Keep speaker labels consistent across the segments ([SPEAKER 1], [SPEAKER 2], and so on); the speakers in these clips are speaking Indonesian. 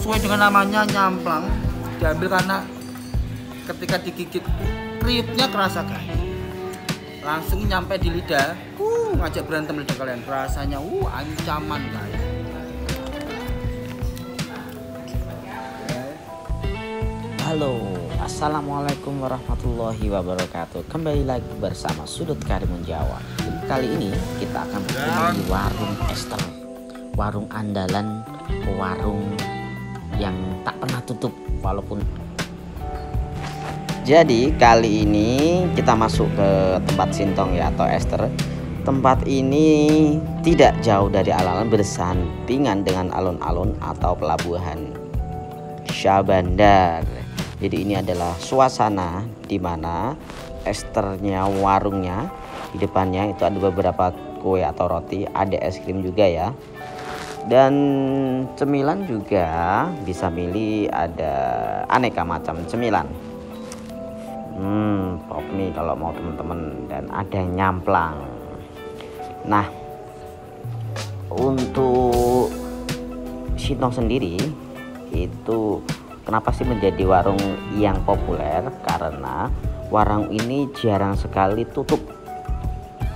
[SPEAKER 1] sesuai dengan namanya nyamplang, diambil karena ketika digigit kriuknya kerasa guys, langsung nyampe di lidah, ngajak berantem lidah kalian, rasanya ancaman guys.
[SPEAKER 2] Halo, assalamualaikum warahmatullahi wabarakatuh. Kembali lagi bersama Sudut Karimun Jawa. Kali ini kita akan bertemu di warung Esther, warung andalan, warung yang tak pernah tutup walaupun. Jadi kali ini kita masuk ke tempat Sintong ya, atau Esther. Tempat ini tidak jauh dari alun-alun, bersampingan dengan alun-alun atau pelabuhan Syah Bandar. Jadi ini adalah suasana di mana Esthernya, warungnya. Di depannya itu ada beberapa kue atau roti, ada es krim juga ya. Dan cemilan juga bisa milih, ada aneka macam cemilan. Pop mie kalau mau teman-teman, dan ada nyamplang. Nah, untuk Sintong sendiri itu kenapa sih menjadi warung yang populer? Karena warung ini jarang sekali tutup,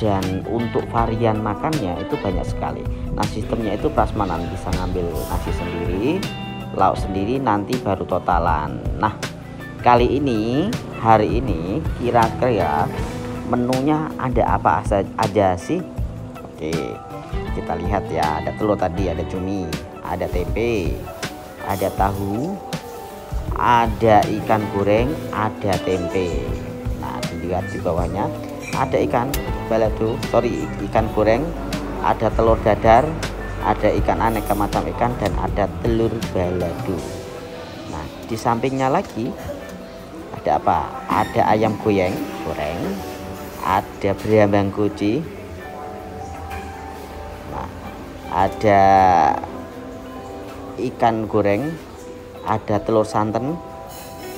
[SPEAKER 2] dan untuk varian makannya itu banyak sekali. Nah, sistemnya itu prasmanan, bisa ngambil nasi sendiri, lauk sendiri, nanti baru totalan. Nah, kali ini, hari ini kira-kira menunya ada apa aja sih? Oke, kita lihat ya. Ada telur tadi, ada cumi, ada tempe, ada tahu, ada ikan goreng, ada tempe. Nah, dilihat di bawahnya ada ikan goreng, ada telur dadar, ada ikan aneka macam ikan, dan ada telur balado. Nah, di sampingnya lagi ada apa? Ada ayam goreng, ada berambang kuci. Nah, ada ikan goreng, ada telur santan,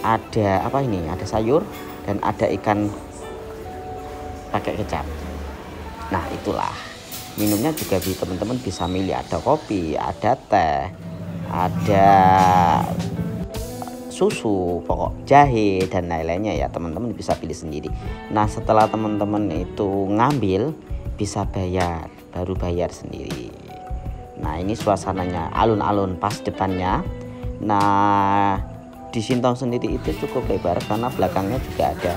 [SPEAKER 2] ada apa ini? Ada sayur, dan ada ikan pakai kecap. Nah, itulah minumnya juga teman-teman bisa milih, ada kopi, ada teh, ada susu, pokok jahe, dan lain-lainnya ya. Teman-teman bisa pilih sendiri. Nah, setelah teman-teman itu ngambil, bisa bayar, baru bayar sendiri. Nah, ini suasananya alun-alun pas depannya. Nah, di Sintong sendiri itu cukup lebar karena belakangnya juga ada.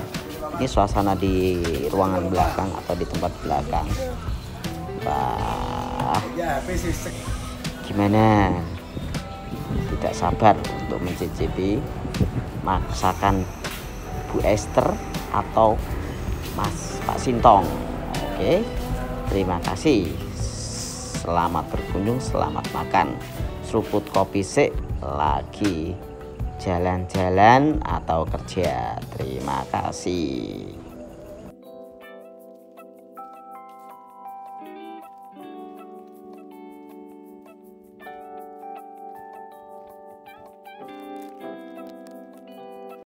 [SPEAKER 2] Ini suasana di ruangan belakang atau di tempat belakang. Wah, gimana? Tidak sabar untuk mencicipi masakan Bu Esther atau Pak Sintong. Oke, terima kasih. Selamat berkunjung, selamat makan. Seruput kopi sik, lagi jalan-jalan atau kerja. Terima kasih.